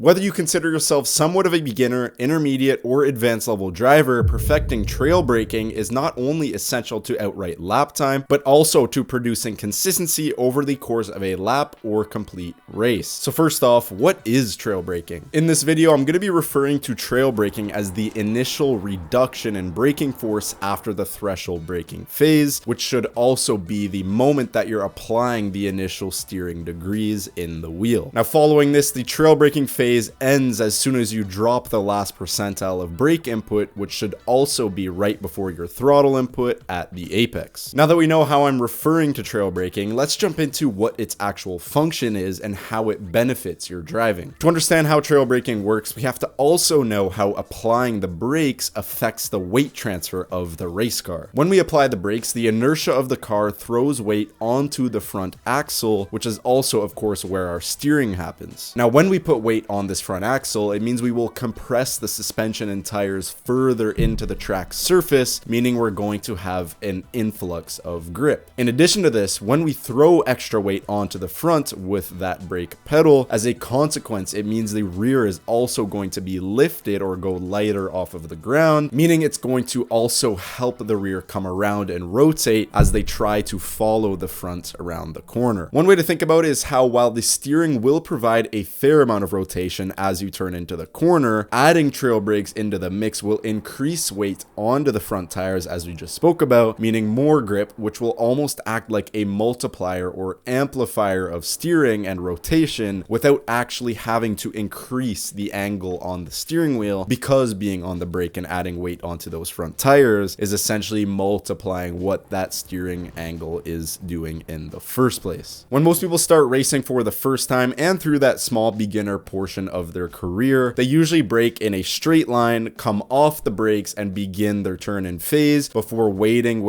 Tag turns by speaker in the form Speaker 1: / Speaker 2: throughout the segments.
Speaker 1: Whether you consider yourself somewhat of a beginner, intermediate, or advanced level driver, perfecting trail braking is not only essential to outright lap time, but also to producing consistency over the course of a lap or complete race. So first off, what is trail braking? In this video, I'm going to be referring to trail braking as the initial reduction in braking force after the threshold braking phase, which should also be the moment that you're applying the initial steering degrees in the wheel. Now, following this, the trail braking phase ends as soon as you drop the last percentile of brake input, which should also be right before your throttle input at the apex. Now that we know how I'm referring to trail braking, let's jump into what its actual function is and how it benefits your driving. To understand how trail braking works, we have to also know how applying the brakes affects the weight transfer of the race car. When we apply the brakes, the inertia of the car throws weight onto the front axle, which is also, of course, where our steering happens. Now, when we put weight on this front axle, it means we will compress the suspension and tires further into the track surface, meaning we're going to have an influx of grip. In addition to this, when we throw extra weight onto the front with that brake pedal, as a consequence, it means the rear is also going to be lifted or go lighter off of the ground, meaning it's going to also help the rear come around and rotate as they try to follow the front around the corner. One way to think about it is how, while the steering will provide a fair amount of rotation as you turn into the corner, adding trail brakes into the mix will increase weight onto the front tires, as we just spoke about, meaning more grip, which will almost act like a multiplier or amplifier of steering and rotation without actually having to increase the angle on the steering wheel, because being on the brake and adding weight onto those front tires is essentially multiplying what that steering angle is doing in the first place. When most people start racing for the first time and through that small beginner portion of their career, they usually brake in a straight line, come off the brakes, and begin their turn in phase before waiting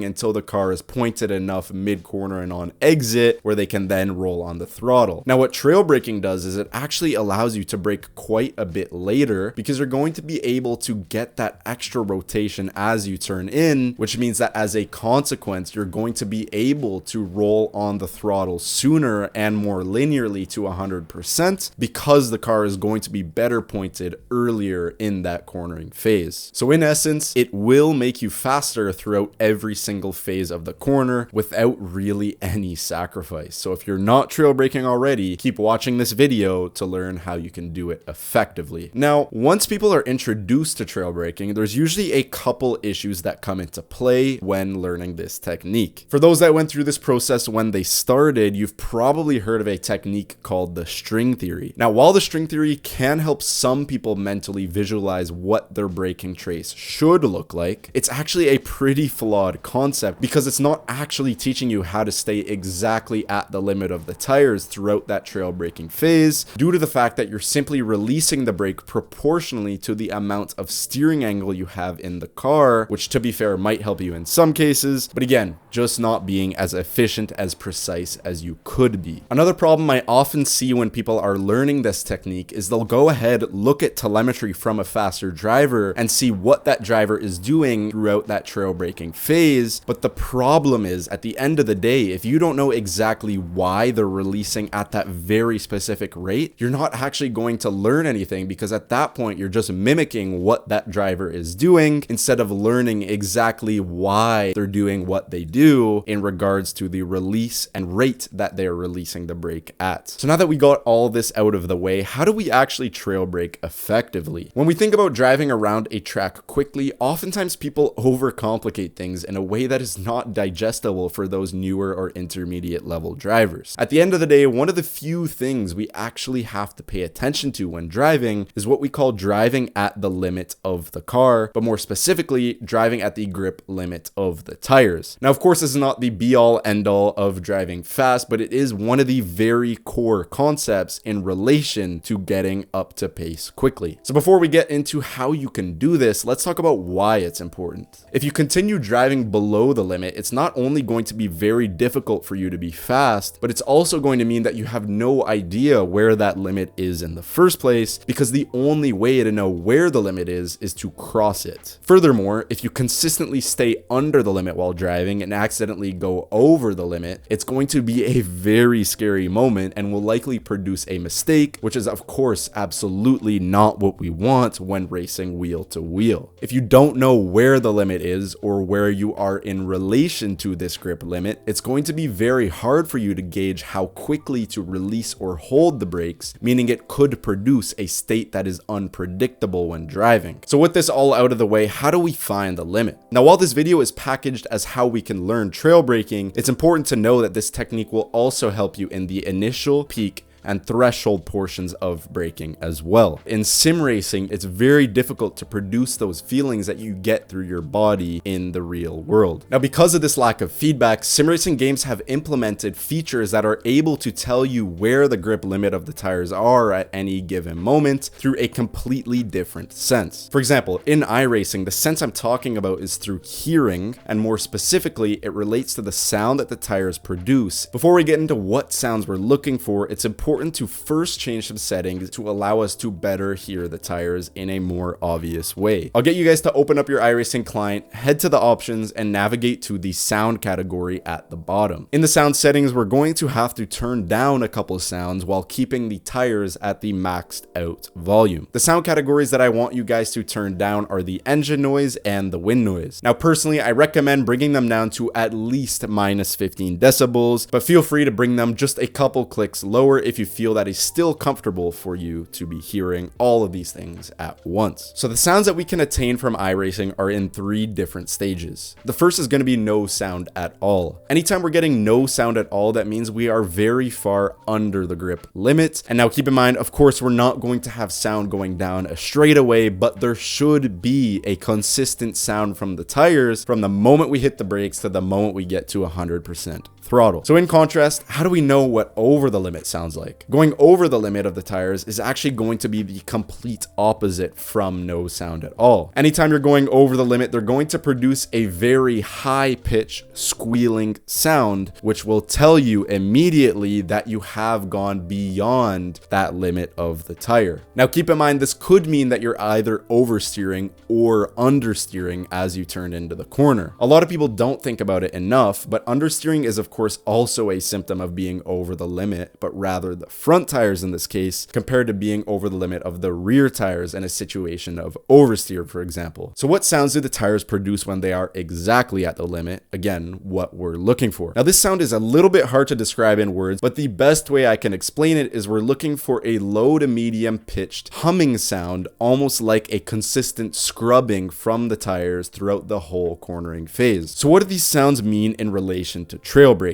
Speaker 1: until the car is pointed enough mid-corner and on exit where they can then roll on the throttle. Now, what trail braking does is it actually allows you to brake quite a bit later, because you're going to be able to get that extra rotation as you turn in, which means that as a consequence, you're going to be able to roll on the throttle sooner and more linearly to 100%, because the car is going to be better pointed earlier in that cornering phase. So in essence, it will make you faster throughout every single phase of the corner without really any sacrifice. So if you're not trail braking already, keep watching this video to learn how you can do it effectively. Now, once people are introduced to trail braking, there's usually a couple issues that come into play when learning this technique. For those that went through this process when they started, you've probably heard of a technique called the string theory. Now, while the string theory can help some people mentally visualize what their braking trace should look like, it's actually a pretty flawed concept, because it's not actually teaching you how to stay exactly at the limit of the tires throughout that trail braking phase, due to the fact that you're simply releasing the brake proportionally to the amount of steering angle you have in the car, which, to be fair, might help you in some cases, but again, just not being as efficient, as precise as you could be. Another problem I often see when people are learning this technique is they'll go ahead, look at telemetry from a faster driver and see what that driver is doing throughout that trail braking phase. But the problem is, at the end of the day, if you don't know exactly why they're releasing at that very specific rate, you're not actually going to learn anything, because at that point you're just mimicking what that driver is doing instead of learning exactly why they're doing what they do in regards to the release and rate that they're releasing the brake at. So now that we got all this out of the way, how do we actually trail brake effectively? When we think about driving around a track quickly, oftentimes people overcomplicate things in a way that is not digestible for those newer or intermediate level drivers. At the end of the day, one of the few things we actually have to pay attention to when driving is what we call driving at the limit of the car, but more specifically, driving at the grip limit of the tires. Now, of course, this is not the be-all end-all of driving fast, but it is one of the very core concepts in relation to getting up to pace quickly. So before we get into how you can do this, let's talk about why it's important. If you continue driving below the limit, it's not only going to be very difficult for you to be fast, but it's also going to mean that you have no idea where that limit is in the first place, because the only way to know where the limit is to cross it. Furthermore, if you consistently stay under the limit while driving and accidentally go over the limit, it's going to be a very scary moment and will likely produce a mistake mistake, which is of course absolutely not what we want when racing wheel to wheel. If you don't know where the limit is or where you are in relation to this grip limit, it's going to be very hard for you to gauge how quickly to release or hold the brakes, meaning it could produce a state that is unpredictable when driving. So with this all out of the way, how do we find the limit? Now, while this video is packaged as how we can learn trail braking, it's important to know that this technique will also help you in the initial, peak, and threshold portions of braking as well. In sim racing, it's very difficult to produce those feelings that you get through your body in the real world. Now, because of this lack of feedback, sim racing games have implemented features that are able to tell you where the grip limit of the tires are at any given moment through a completely different sense. For example, in iRacing, the sense I'm talking about is through hearing, and more specifically, it relates to the sound that the tires produce. Before we get into what sounds we're looking for, it's important to first change some settings to allow us to better hear the tires in a more obvious way. I'll get you guys to open up your iRacing client, head to the options, and navigate to the sound category at the bottom. In the sound settings, we're going to have to turn down a couple of sounds while keeping the tires at the maxed out volume. The sound categories that I want you guys to turn down are the engine noise and the wind noise. Now, personally, I recommend bringing them down to at least minus 15 decibels, but feel free to bring them just a couple clicks lower if you feel that is still comfortable for you to be hearing all of these things at once. So the sounds that we can attain from iRacing are in 3 different stages. The first is going to be no sound at all. Anytime we're getting no sound at all, that means we are very far under the grip limit. And now keep in mind, of course, we're not going to have sound going down a straightaway, but there should be a consistent sound from the tires from the moment we hit the brakes to the moment we get to 100% throttle. So in contrast, how do we know what over the limit sounds like? Going over the limit of the tires is actually going to be the complete opposite from no sound at all. Anytime you're going over the limit, they're going to produce a very high pitch squealing sound, which will tell you immediately that you have gone beyond that limit of the tire. Now keep in mind, this could mean that you're either oversteering or understeering as you turn into the corner. A lot of people don't think about it enough, but understeering is of course also a symptom of being over the limit, but rather the front tires in this case, compared to being over the limit of the rear tires in a situation of oversteer, for example. So what sounds do the tires produce when they are exactly at the limit? Again, what we're looking for. Now this sound is a little bit hard to describe in words, but the best way I can explain it is we're looking for a low to medium pitched humming sound, almost like a consistent scrubbing from the tires throughout the whole cornering phase. So what do these sounds mean in relation to trail braking?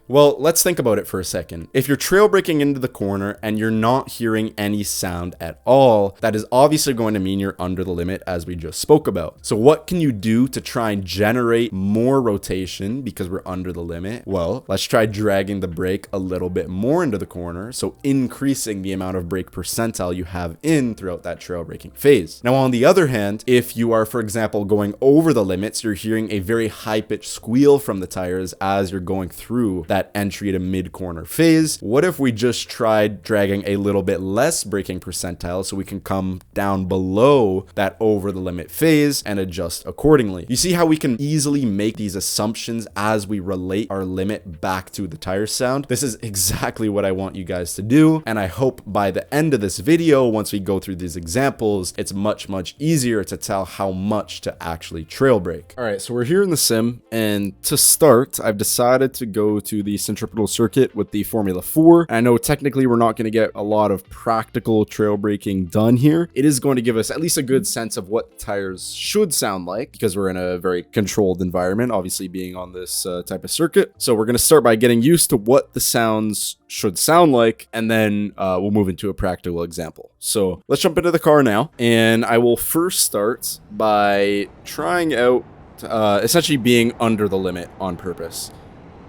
Speaker 1: Well, let's think about it for a second. If you're trail braking into the corner and you're not hearing any sound at all, that is obviously going to mean you're under the limit, as we just spoke about. So what can you do to try and generate more rotation because we're under the limit? Well, let's try dragging the brake a little bit more into the corner, so increasing the amount of brake percentile you have in throughout that trail braking phase. Now, on the other hand, if you are, for example, going over the limits, you're hearing a very high-pitched squeal from the tires as you're going through that entry to mid-corner phase. What if we just tried dragging a little bit less braking percentile so we can come down below that over the limit phase and adjust accordingly? You see how we can easily make these assumptions as we relate our limit back to the tire sound? This is exactly what I want you guys to do, and I hope by the end of this video, once we go through these examples, it's much easier to tell how much to actually trail brake. All right, so we're here in the sim, and to start, I've decided to go to the centripetal circuit with the Formula 4. I know technically we're not going to get a lot of practical trail braking done here. It is going to give us at least a good sense of what tires should sound like because we're in a very controlled environment, obviously being on this type of circuit. So we're going to start by getting used to what the sounds should sound like, and then we'll move into a practical example. So let's jump into the car now, and I will first start by trying out essentially being under the limit on purpose.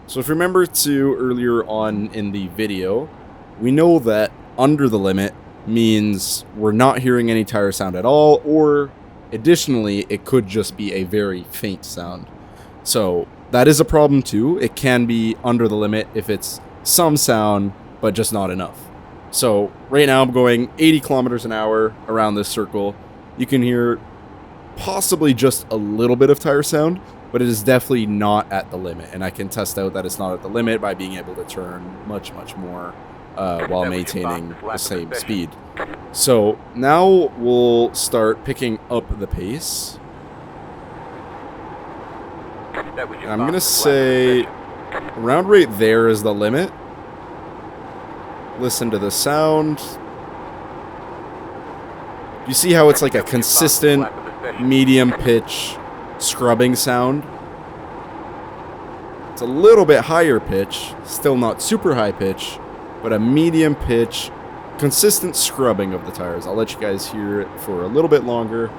Speaker 1: So if you remember to earlier on in the video, we know that under the limit means we're not hearing any tire sound at all, or additionally, it could just be a very faint sound. So that is a problem too. It can be under the limit if it's some sound, but just not enough. So right now I'm going 80 kilometers an hour around this circle. You can hear possibly just a little bit of tire sound, but it is definitely not at the limit. And I can test out that it's not at the limit by being able to turn much more while maintaining the same speed. So now we'll start picking up the pace. And I'm gonna say around right there is the limit. Listen to the sound. You see how it's like a consistent medium pitch scrubbing sound? It's a little bit higher pitch, still not super high pitch, but a medium pitch, consistent scrubbing of the tires. I'll let you guys hear it for a little bit longer.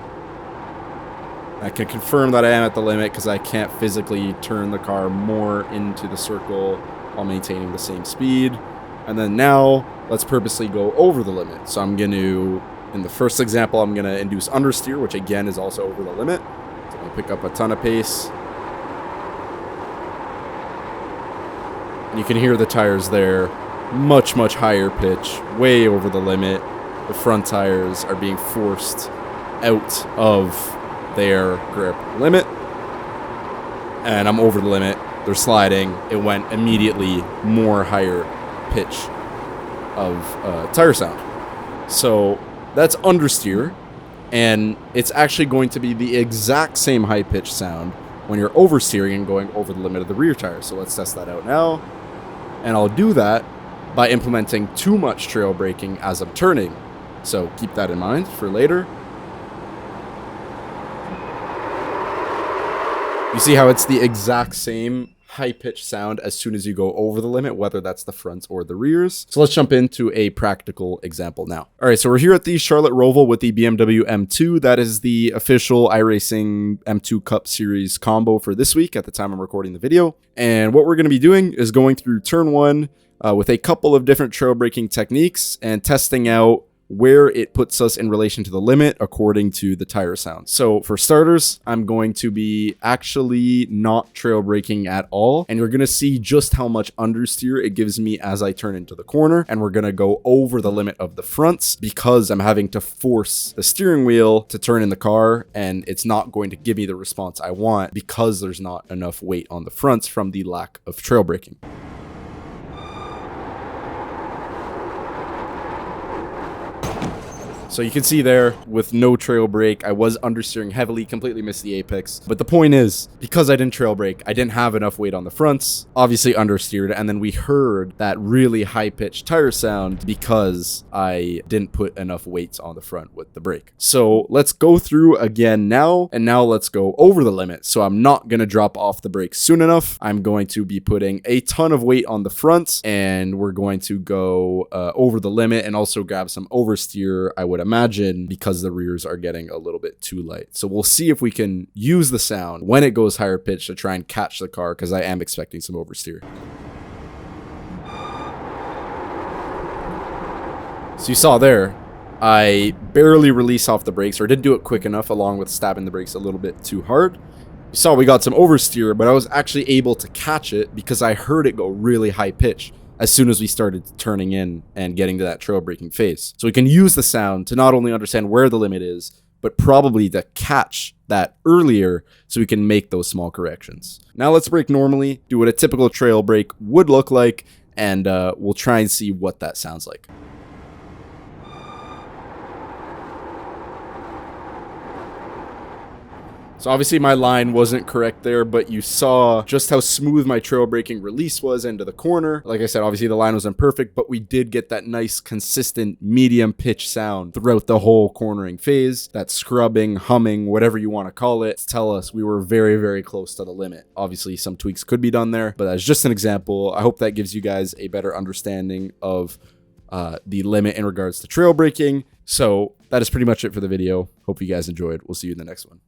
Speaker 1: I can confirm that I am at the limit because I can't physically turn the car more into the circle while maintaining the same speed. And then now, let's purposely go over the limit. So I'm going to, in the first example, I'm going to induce understeer, which again is also over the limit. So I'm going to pick up a ton of pace. And you can hear the tires there, much, much higher pitch, way over the limit. The front tires are being forced out of their grip limit. And I'm over the limit. They're sliding. It went immediately more higher pitch of tire sound. So that's understeer, and it's actually going to be the exact same high pitch sound when you're oversteering and going over the limit of the rear tire. So let's test that out now, and I'll do that by implementing too much trail braking as I'm turning. So keep that in mind for later. You see how it's the exact same high-pitched sound as soon as you go over the limit, whether that's the fronts or the rears. So let's jump into a practical example now. All right, so we're here at the Charlotte Roval with the BMW M2. That is the official iRacing M2 Cup Series combo for this week at the time I'm recording the video. And what we're going to be doing is going through turn one with a couple of different trail braking techniques and testing out where it puts us in relation to the limit according to the tire sound. So for starters, I'm going to be actually not trail braking at all, and you're going to see just how much understeer it gives me as I turn into the corner, and we're going to go over the limit of the fronts because I'm having to force the steering wheel to turn in the car, and it's not going to give me the response I want because there's not enough weight on the fronts from the lack of trail braking. So you can see there, with no trail brake, I was understeering heavily, completely missed the apex. But the point is, because I didn't trail brake, I didn't have enough weight on the fronts, obviously understeered, and then we heard that really high-pitched tire sound because I didn't put enough weight on the front with the brake. So let's go through again now, and now let's go over the limit. So I'm not going to drop off the brake soon enough. I'm going to be putting a ton of weight on the fronts, and we're going to go over the limit and also grab some oversteer, I would imagine, because the rears are getting a little bit too light. So we'll see if we can use the sound when it goes higher pitch to try and catch the car, because I am expecting some oversteer. So you saw there, I barely released off the brakes, or didn't do it quick enough along with stabbing the brakes a little bit too hard. You saw we got some oversteer, but I was actually able to catch it because I heard it go really high pitch as soon as we started turning in and getting to that trail braking phase. So we can use the sound to not only understand where the limit is, but probably to catch that earlier so we can make those small corrections. Now let's brake normally, do what a typical trail brake would look like, and we'll try and see what that sounds like. So obviously my line wasn't correct there, but you saw just how smooth my trail braking release was into the corner. Like I said, obviously the line wasn't perfect, but we did get that nice, consistent, medium pitch sound throughout the whole cornering phase. That scrubbing, humming, whatever you want to call it, tell us we were very, very close to the limit. Obviously some tweaks could be done there, but that's just an example. I hope that gives you guys a better understanding of the limit in regards to trail braking. So that is pretty much it for the video. Hope you guys enjoyed. We'll see you in the next one.